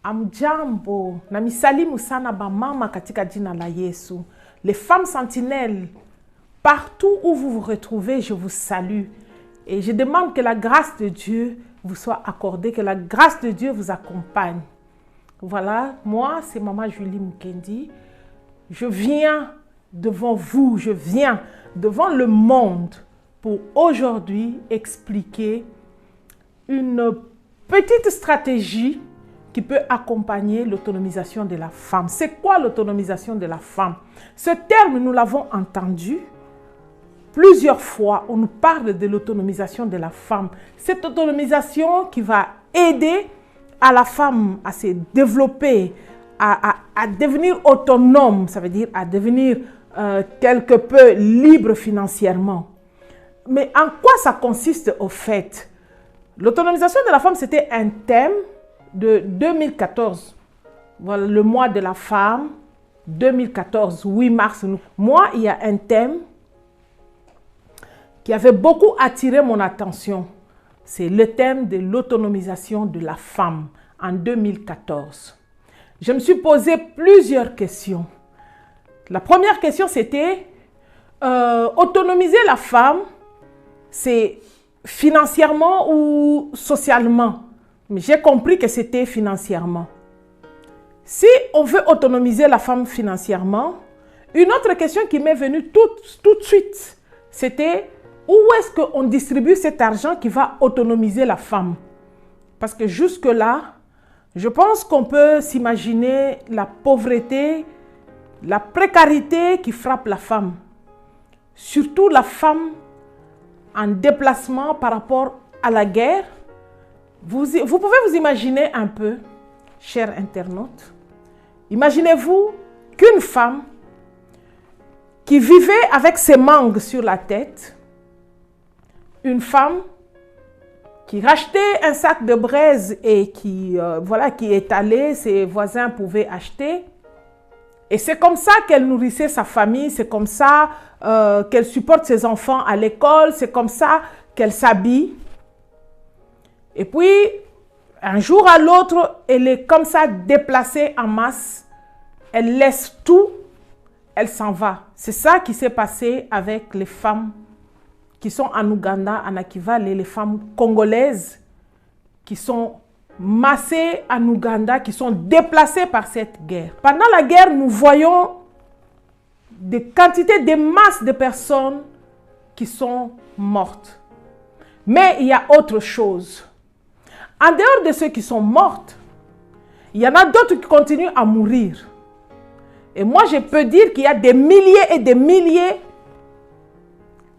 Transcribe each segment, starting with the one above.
Amjambo, na misalimu sana ba mama katika jina la Yesu. Les femmes sentinelles, partout où vous vous retrouvez, je vous salue. Et je demande que la grâce de Dieu vous soit accordée, que la grâce de Dieu vous accompagne. Voilà, moi, c'est Maman Julie Mukendi. Je viens devant vous, je viens devant le monde pour aujourd'hui expliquer une petite stratégie qui peut accompagner l'autonomisation de la femme. C'est quoi l'autonomisation de la femme? Ce terme, nous l'avons entendu plusieurs fois. On nous parle de l'autonomisation de la femme. Cette autonomisation qui va aider à la femme à se développer, à devenir autonome, ça veut dire à devenir quelque peu libre financièrement. Mais en quoi ça consiste au fait? L'autonomisation de la femme, c'était un thème de 2014. Voilà, le mois de la femme, 2014, 8 mars. Moi, il y a un thème qui avait beaucoup attiré mon attention. C'est le thème de l'autonomisation de la femme en 2014. Je me suis posé plusieurs questions. La première question, c'était autonomiser la femme, c'est financièrement ou socialement? Mais j'ai compris que c'était financièrement. Si on veut autonomiser la femme financièrement, une autre question qui m'est venue tout de suite, c'était où est-ce qu'on distribue cet argent qui va autonomiser la femme? Parce que jusque-là, je pense qu'on peut s'imaginer la pauvreté, la précarité qui frappe la femme. Surtout la femme en déplacement par rapport à la guerre. Vous pouvez vous imaginer un peu, chers internautes, imaginez-vous qu'une femme qui vivait avec ses mangues sur la tête, une femme qui rachetait un sac de braise et qui étalait, ses voisins pouvaient acheter. Et c'est comme ça qu'elle nourrissait sa famille, c'est comme ça qu'elle supporte ses enfants à l'école, c'est comme ça qu'elle s'habille. Et puis, un jour à l'autre, elle est comme ça déplacée en masse. Elle laisse tout, elle s'en va. C'est ça qui s'est passé avec les femmes qui sont en Ouganda, en Akival, et les femmes congolaises qui sont massées en Ouganda, qui sont déplacées par cette guerre. Pendant la guerre, nous voyons des quantités, des masses de personnes qui sont mortes. Mais il y a autre chose. En dehors de ceux qui sont mortes, il y en a d'autres qui continuent à mourir. Et moi, je peux dire qu'il y a des milliers et des milliers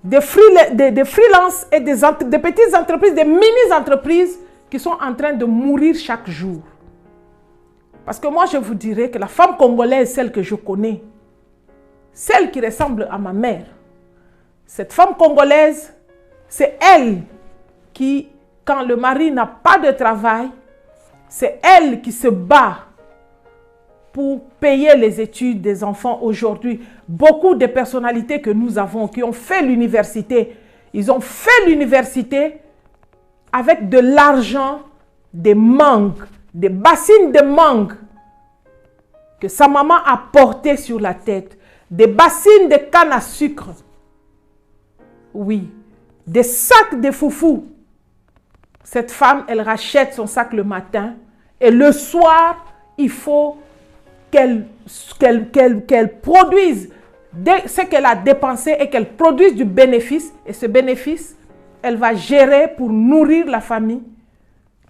de freelances et de petites entreprises, des mini-entreprises qui sont en train de mourir chaque jour. Parce que moi, je vous dirais que la femme congolaise, celle que je connais, celle qui ressemble à ma mère, cette femme congolaise, c'est elle qui, quand le mari n'a pas de travail, c'est elle qui se bat pour payer les études des enfants aujourd'hui. Beaucoup de personnalités que nous avons, qui ont fait l'université, ils ont fait l'université avec de l'argent, des mangues, des bassines de mangues que sa maman a portées sur la tête, des bassines de canne à sucre, oui, des sacs de foufou. Cette femme, elle rachète son sac le matin et le soir, il faut qu'elle produise ce qu'elle a dépensé et qu'elle produise du bénéfice. Et ce bénéfice, elle va gérer pour nourrir la famille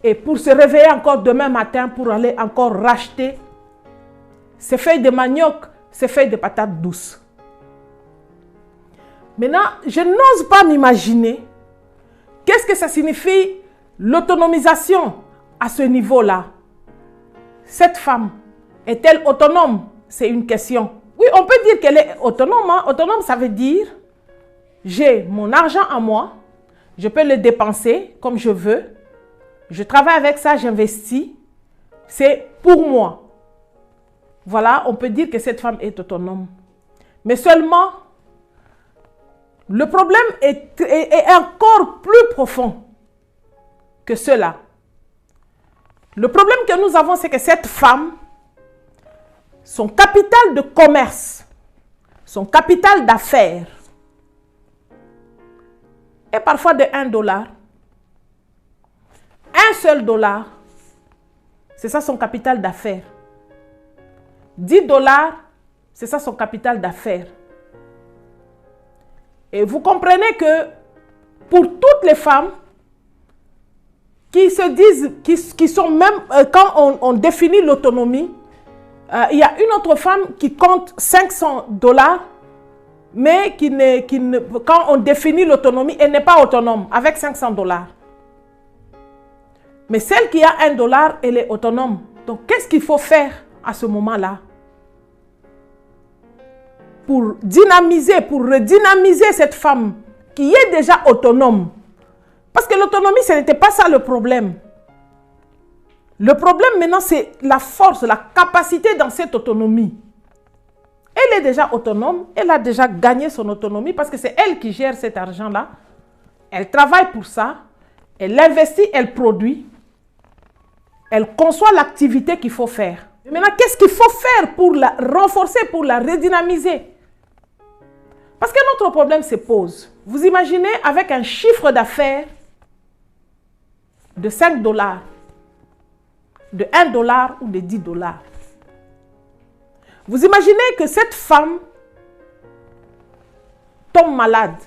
et pour se réveiller encore demain matin pour aller encore racheter ces feuilles de manioc, ces feuilles de patates douces. Maintenant, je n'ose pas m'imaginer qu'est-ce que ça signifie l'autonomisation à ce niveau-là. Cette femme, est-elle autonome? C'est une question. Oui, on peut dire qu'elle est autonome. Hein? Autonome, ça veut dire, j'ai mon argent à moi, je peux le dépenser comme je veux, je travaille avec ça, j'investis, c'est pour moi. Voilà, on peut dire que cette femme est autonome. Mais seulement, le problème est encore plus profond que cela. Le problème que nous avons, c'est que cette femme, son capital de commerce, son capital d'affaires est parfois de 1 dollar. Un seul dollar, c'est ça son capital d'affaires. 10 dollars, c'est ça son capital d'affaires. Et vous comprenez que pour toutes les femmes qui se disent, qui sont même, quand on définit l'autonomie, il y a une autre femme qui compte 500 dollars, mais quand on définit l'autonomie, elle n'est pas autonome avec 500 dollars. Mais celle qui a 1 dollar, elle est autonome. Donc, qu'est-ce qu'il faut faire à ce moment-là? Pour dynamiser, pour redynamiser cette femme qui est déjà autonome. Parce que l'autonomie, ce n'était pas ça le problème. Le problème maintenant, c'est la force, la capacité dans cette autonomie. Elle est déjà autonome, elle a déjà gagné son autonomie parce que c'est elle qui gère cet argent-là. Elle travaille pour ça, elle investit, elle produit, elle conçoit l'activité qu'il faut faire. Et maintenant, qu'est-ce qu'il faut faire pour la renforcer, pour la redynamiser? Parce qu'un autre problème se pose. Vous imaginez avec un chiffre d'affaires de 5 dollars, de 1 dollar ou de 10 dollars. Vous imaginez que cette femme tombe malade,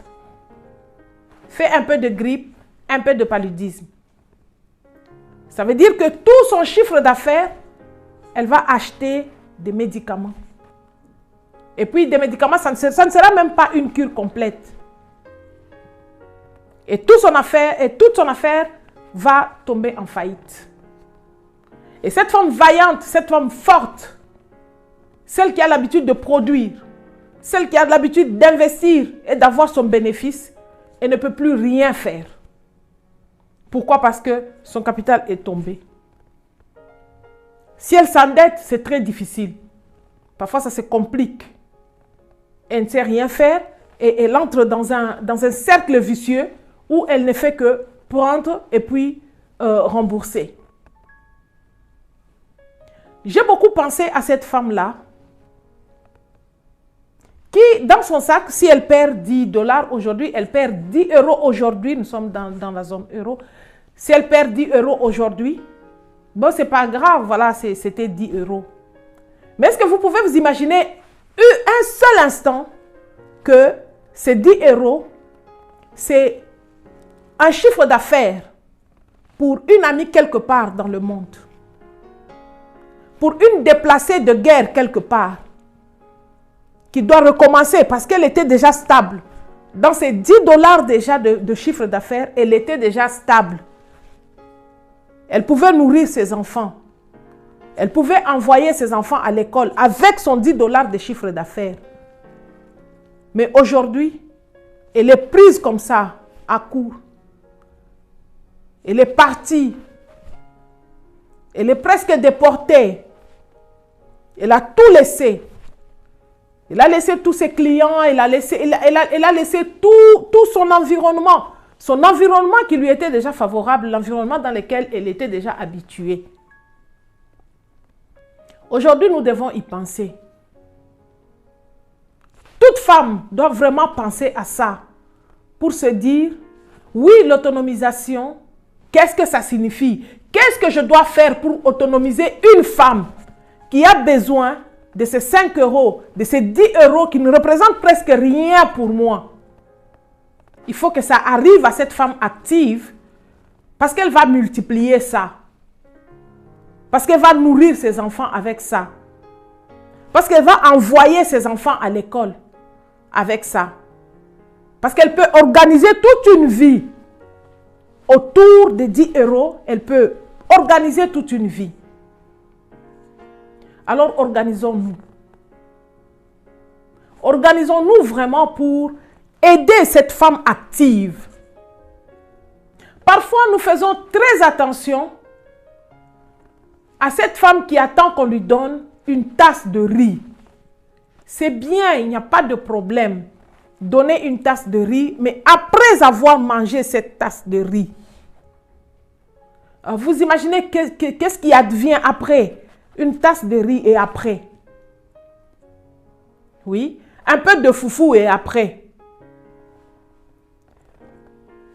fait un peu de grippe, un peu de paludisme. Ça veut dire que tout son chiffre d'affaires, elle va acheter des médicaments. Et puis des médicaments, ça ne sera même pas une cure complète. Et toute son affaire va tomber en faillite. Et cette femme vaillante, cette femme forte, celle qui a l'habitude de produire, celle qui a l'habitude d'investir et d'avoir son bénéfice, elle ne peut plus rien faire. Pourquoi? Parce que son capital est tombé. Si elle s'endette, c'est très difficile. Parfois, ça se complique. Elle ne sait rien faire et elle entre dans un cercle vicieux où elle ne fait que prendre et puis rembourser. J'ai beaucoup pensé à cette femme-là qui, dans son sac, si elle perd 10 dollars aujourd'hui, elle perd 10 euros aujourd'hui, nous sommes dans la zone euro. Si elle perd 10 euros aujourd'hui, bon, c'est pas grave, voilà, c'était 10 euros. Mais est-ce que vous pouvez vous imaginer un seul instant que ces 10 euros, c'est un chiffre d'affaires pour une amie quelque part dans le monde, pour une déplacée de guerre quelque part, qui doit recommencer parce qu'elle était déjà stable. Dans ces 10 dollars déjà de chiffre d'affaires, elle était déjà stable. Elle pouvait nourrir ses enfants. Elle pouvait envoyer ses enfants à l'école avec son 10 dollars de chiffre d'affaires. Mais aujourd'hui, elle est prise comme ça, à court. Elle est partie. Elle est presque déportée. Elle a tout laissé. Elle a laissé tous ses clients, elle a laissé tout son environnement. Son environnement qui lui était déjà favorable, l'environnement dans lequel elle était déjà habituée. Aujourd'hui, nous devons y penser. Toute femme doit vraiment penser à ça pour se dire, oui, l'autonomisation, qu'est-ce que ça signifie? Qu'est-ce que je dois faire pour autonomiser une femme qui a besoin de ces 5 euros, de ces 10 euros qui ne représentent presque rien pour moi? Il faut que ça arrive à cette femme active parce qu'elle va multiplier ça. Parce qu'elle va nourrir ses enfants avec ça. Parce qu'elle va envoyer ses enfants à l'école avec ça. Parce qu'elle peut organiser toute une vie autour de 10 euros. Elle peut organiser toute une vie. Alors organisons-nous. Organisons-nous vraiment pour aider cette femme active. Parfois, nous faisons très attention à cette femme qui attend qu'on lui donne une tasse de riz. C'est bien, il n'y a pas de problème. Donner une tasse de riz, mais après avoir mangé cette tasse de riz. Vous imaginez qu'est-ce qui advient après une tasse de riz et après? Oui, un peu de foufou et après.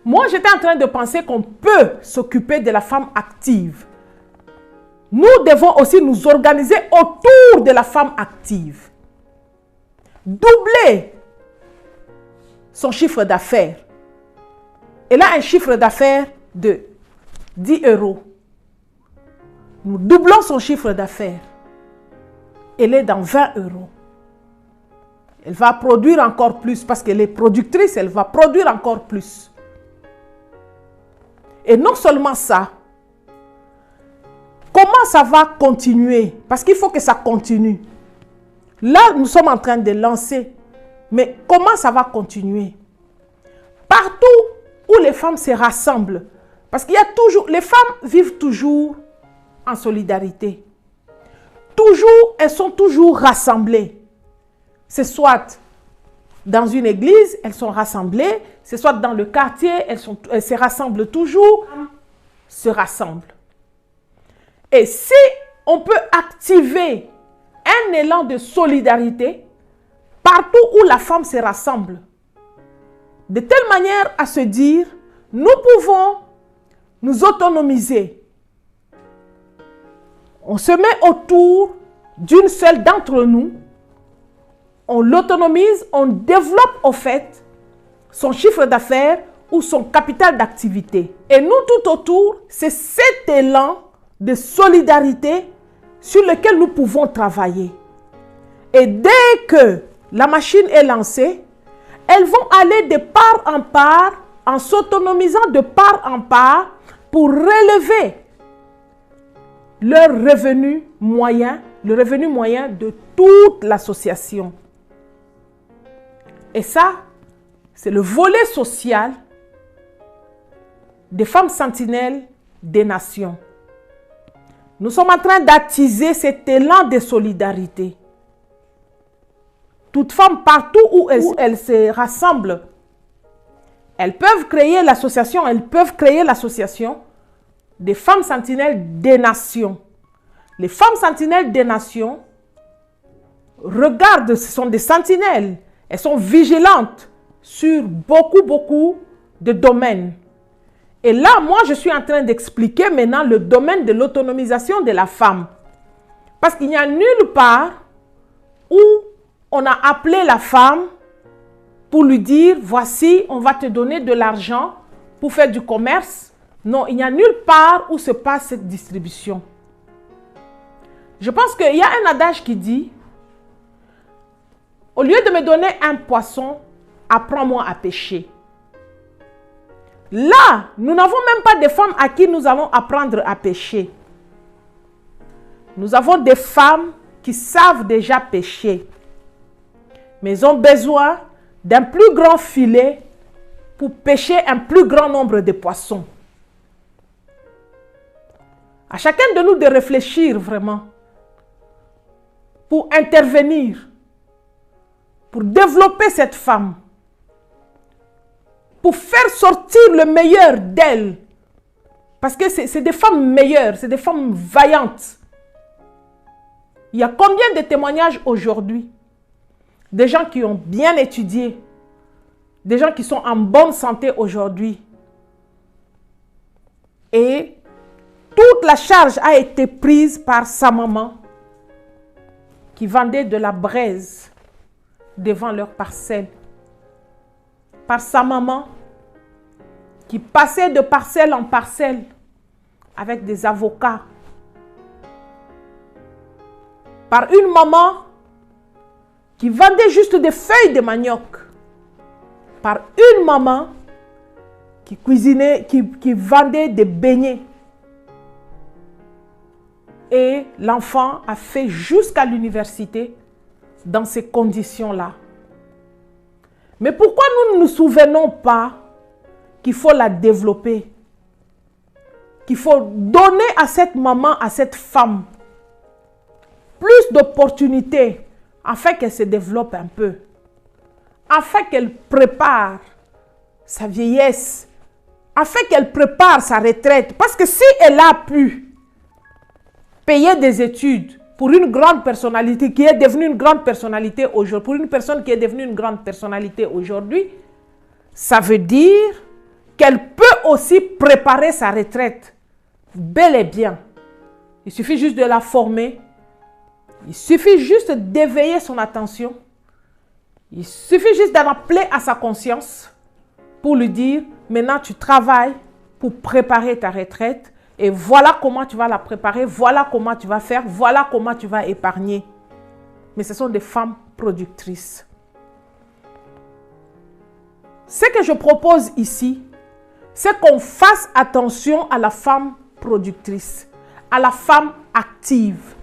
Moi, j'étais en train de penser qu'on peut s'occuper de la femme active. Nous devons aussi nous organiser autour de la femme active. Doubler son chiffre d'affaires. Elle a un chiffre d'affaires de 10 euros. Nous doublons son chiffre d'affaires. Elle est dans 20 euros. Elle va produire encore plus parce qu'elle est productrice, elle va produire encore plus. Et non seulement ça, comment ça va continuer? Parce qu'il faut que ça continue. Là, nous sommes en train de lancer. Mais comment ça va continuer? Partout où les femmes se rassemblent. Parce qu'il y a toujours, les femmes vivent toujours en solidarité. Toujours, elles sont toujours rassemblées. C'est soit dans une église, elles sont rassemblées. C'est soit dans le quartier, elles se rassemblent toujours. Se rassemblent. Et si on peut activer un élan de solidarité partout où la femme se rassemble, de telle manière à se dire, nous pouvons nous autonomiser. On se met autour d'une seule d'entre nous, on l'autonomise, on développe au fait son chiffre d'affaires ou son capital d'activité. Et nous tout autour, c'est cet élan de solidarité sur lequel nous pouvons travailler. Et dès que la machine est lancée, elles vont aller de part en part, en s'autonomisant de part en part, pour relever leur revenu moyen, le revenu moyen de toute l'association. Et ça, c'est le volet social des femmes sentinelles des nations. Nous sommes en train d'attiser cet élan de solidarité. Toutes femmes, partout où elles se rassemblent, elles peuvent créer l'association, des femmes sentinelles des nations. Les femmes sentinelles des nations regardent, ce sont des sentinelles. Elles sont vigilantes sur beaucoup de domaines. Et là, moi, je suis en train d'expliquer maintenant le domaine de l'autonomisation de la femme. Parce qu'il n'y a nulle part où on a appelé la femme pour lui dire, voici, on va te donner de l'argent pour faire du commerce. Non, il n'y a nulle part où se passe cette distribution. Je pense qu'il y a un adage qui dit, au lieu de me donner un poisson, apprends-moi à pêcher. Là, nous n'avons même pas des femmes à qui nous allons apprendre à pêcher. Nous avons des femmes qui savent déjà pêcher. Mais ils ont besoin d'un plus grand filet pour pêcher un plus grand nombre de poissons. À chacun de nous de réfléchir vraiment pour intervenir, pour développer cette femme, pour faire sortir le meilleur d'elle. Parce que c'est des femmes meilleures, c'est des femmes vaillantes. Il y a combien de témoignages aujourd'hui? Des gens qui ont bien étudié, des gens qui sont en bonne santé aujourd'hui. Et toute la charge a été prise par sa maman qui vendait de la braise devant leur parcelle. Par sa maman qui passait de parcelle en parcelle avec des avocats. Par une maman qui vendait juste des feuilles de manioc. Par une maman qui cuisinait, qui vendait des beignets. Et l'enfant a fait jusqu'à l'université dans ces conditions-là. Mais pourquoi nous ne nous souvenons pas qu'il faut la développer? Qu'il faut donner à cette maman, à cette femme, plus d'opportunités afin qu'elle se développe un peu. Afin qu'elle prépare sa vieillesse afin qu'elle prépare sa retraite. Parce que si elle a pu payer des études pour une grande personnalité qui est devenue une grande personnalité aujourd'hui, pour une personne qui est devenue une grande personnalité aujourd'hui, ça veut dire qu'elle peut aussi préparer sa retraite bel et bien. Il suffit juste de la former. Il suffit juste d'éveiller son attention. Il suffit juste d'en appeler à sa conscience pour lui dire, maintenant tu travailles pour préparer ta retraite et voilà comment tu vas la préparer, voilà comment tu vas faire, voilà comment tu vas épargner. Mais ce sont des femmes productrices. Ce que je propose ici, c'est qu'on fasse attention à la femme productrice, à la femme active,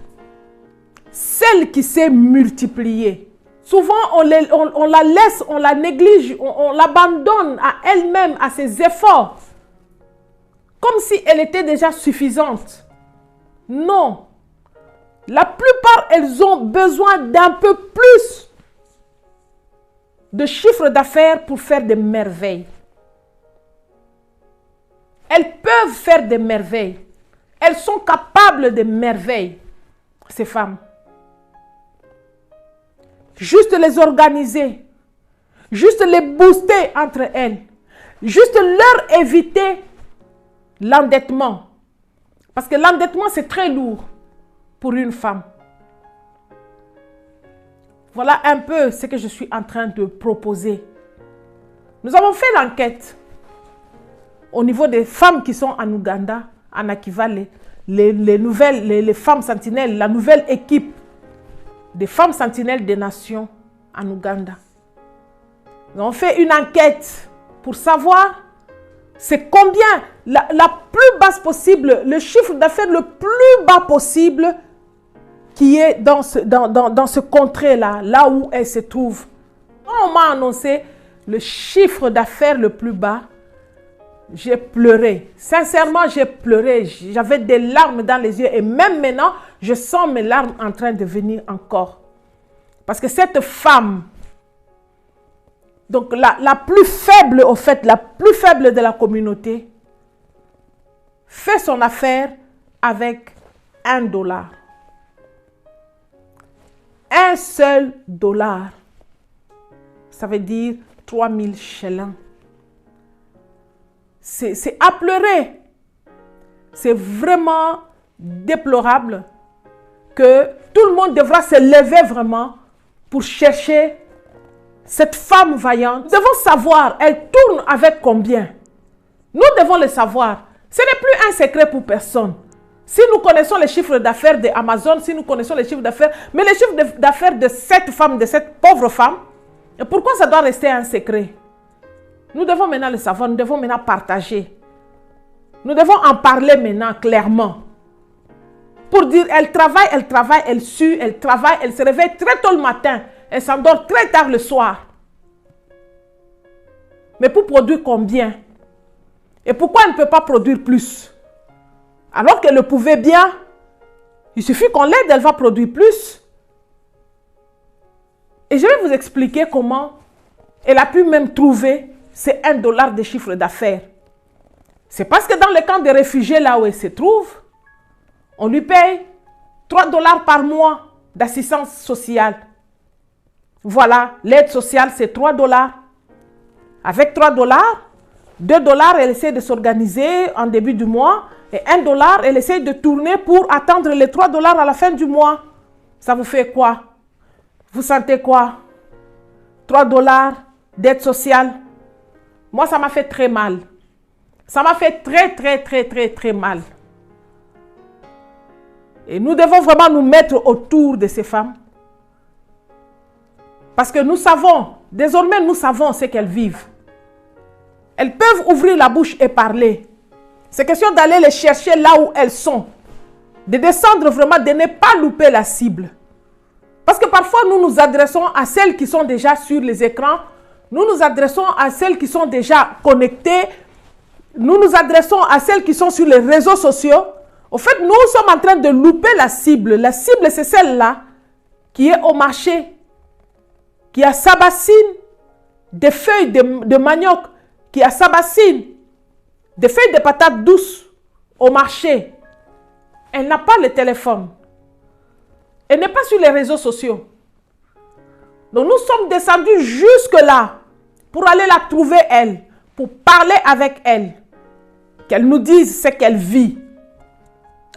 celle qui sait multiplier. Souvent, on la laisse, on la néglige, on l'abandonne à elle-même, à ses efforts, comme si elle était déjà suffisante. Non. La plupart, elles ont besoin d'un peu plus de chiffre d'affaires pour faire des merveilles. Elles peuvent faire des merveilles. Elles sont capables de merveilles, ces femmes. Juste les organiser, juste les booster entre elles, juste leur éviter l'endettement. Parce que l'endettement, c'est très lourd pour une femme. Voilà un peu ce que je suis en train de proposer. Nous avons fait l'enquête au niveau des femmes qui sont en Ouganda, en Akiva, les femmes sentinelles, la nouvelle équipe des femmes sentinelles des nations en Ouganda. Nous avons fait une enquête pour savoir c'est combien, la plus basse possible, le chiffre d'affaires le plus bas possible qui est dans ce contrée-là, là où elle se trouve. Quand on m'a annoncé le chiffre d'affaires le plus bas, j'ai pleuré. Sincèrement, j'ai pleuré. J'avais des larmes dans les yeux. Et même maintenant, je sens mes larmes en train de venir encore. Parce que cette femme, donc la plus faible, au fait, la plus faible de la communauté, fait son affaire avec $1. Un seul dollar, ça veut dire 3000 shillings. C'est à pleurer. C'est vraiment déplorable que tout le monde devra se lever vraiment pour chercher cette femme vaillante. Nous devons savoir, elle tourne avec combien. Nous devons le savoir. Ce n'est plus un secret pour personne. Si nous connaissons les chiffres d'affaires d'Amazon, si nous connaissons les chiffres d'affaires, mais les chiffres d'affaires de cette femme, de cette pauvre femme, et pourquoi ça doit rester un secret? Nous devons maintenant le savoir, nous devons maintenant partager. Nous devons en parler maintenant clairement. Pour dire, elle travaille, elle sue, elle travaille, elle se réveille très tôt le matin, elle s'endort très tard le soir. Mais pour produire combien? Et pourquoi elle ne peut pas produire plus? Alors qu'elle le pouvait bien, il suffit qu'on l'aide, elle va produire plus. Et je vais vous expliquer comment elle a pu même trouver ces $1 de chiffre d'affaires. C'est parce que dans le camp de réfugiés, là où elle se trouve, on lui paye $3 par mois d'assistance sociale. Voilà, l'aide sociale, c'est $3. Avec $3, $2, elle essaie de s'organiser en début du mois. Et $1, elle essaie de tourner pour attendre les $3 à la fin du mois. Ça vous fait quoi? Vous sentez quoi? $3 d'aide sociale. Moi, ça m'a fait très mal. Ça m'a fait très mal. Et nous devons vraiment nous mettre autour de ces femmes. Parce que nous savons, désormais nous savons ce qu'elles vivent. Elles peuvent ouvrir la bouche et parler. C'est question d'aller les chercher là où elles sont. De descendre vraiment, de ne pas louper la cible. Parce que parfois nous nous adressons à celles qui sont déjà sur les écrans. Nous nous adressons à celles qui sont déjà connectées. Nous nous adressons à celles qui sont sur les réseaux sociaux. Au fait, nous sommes en train de louper la cible. La cible, c'est celle-là qui est au marché, qui a sa bassine, des feuilles de manioc, qui a sa bassine, des feuilles de patates douces au marché. Elle n'a pas le téléphone. Elle n'est pas sur les réseaux sociaux. Donc nous sommes descendus jusque-là pour aller la trouver elle, pour parler avec elle, qu'elle nous dise ce qu'elle vit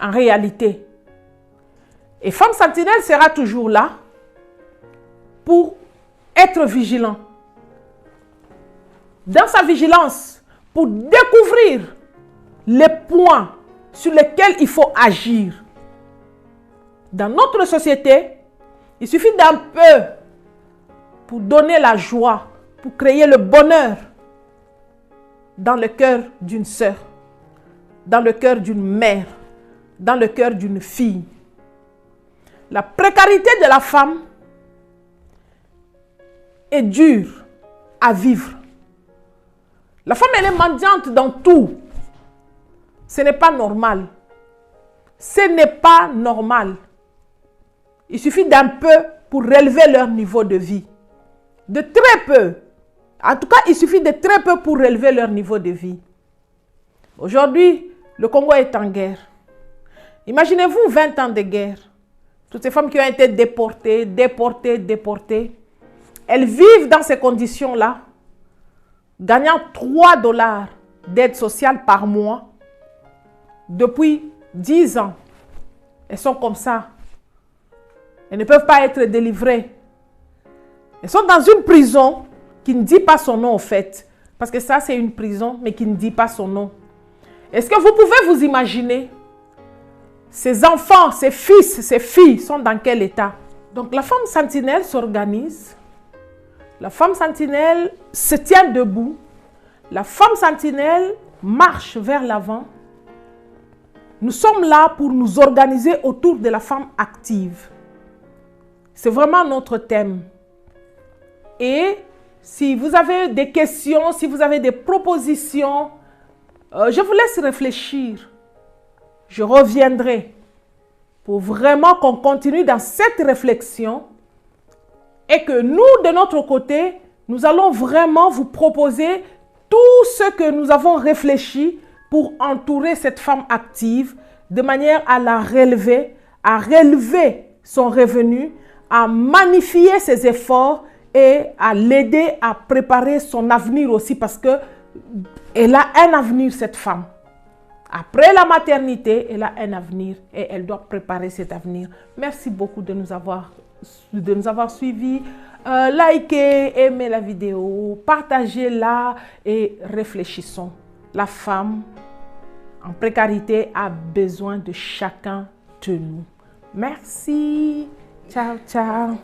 en réalité. Et Femme Sentinelle sera toujours là pour être vigilant. Dans sa vigilance, pour découvrir les points sur lesquels il faut agir. Dans notre société, il suffit d'un peu pour donner la joie, pour créer le bonheur dans le cœur d'une sœur, dans le cœur d'une mère, dans le cœur d'une fille. La précarité de la femme est dure à vivre. La femme, elle est mendiante dans tout. Ce n'est pas normal. Ce n'est pas normal. Il suffit d'un peu pour relever leur niveau de vie. De très peu. En tout cas, il suffit de très peu pour relever leur niveau de vie. Aujourd'hui, le Congo est en guerre. Imaginez-vous 20 ans de guerre. Toutes ces femmes qui ont été déportées. Elles vivent dans ces conditions-là, gagnant 3 $ d'aide sociale par mois depuis 10 ans. Elles sont comme ça. Elles ne peuvent pas être délivrées. Elles sont dans une prison qui ne dit pas son nom, en fait. Parce que ça, c'est une prison, mais qui ne dit pas son nom. Est-ce que vous pouvez vous imaginer? Ces enfants, ces fils, ces filles sont dans quel état? Donc, la Femme Sentinelle s'organise. La Femme Sentinelle se tient debout. La Femme Sentinelle marche vers l'avant. Nous sommes là pour nous organiser autour de la femme active. C'est vraiment notre thème. Et si vous avez des questions, si vous avez des propositions, je vous laisse réfléchir. Je reviendrai pour vraiment qu'on continue dans cette réflexion et que nous, de notre côté, nous allons vraiment vous proposer tout ce que nous avons réfléchi pour entourer cette femme active de manière à la relever, à relever son revenu, à magnifier ses efforts et à l'aider à préparer son avenir aussi parce qu'elle a un avenir, cette femme. Après la maternité, elle a un avenir et elle doit préparer cet avenir. Merci beaucoup de nous avoir suivis. Likez, aimez la vidéo, partagez-la et réfléchissons. La femme en précarité a besoin de chacun de nous. Merci. Ciao, ciao.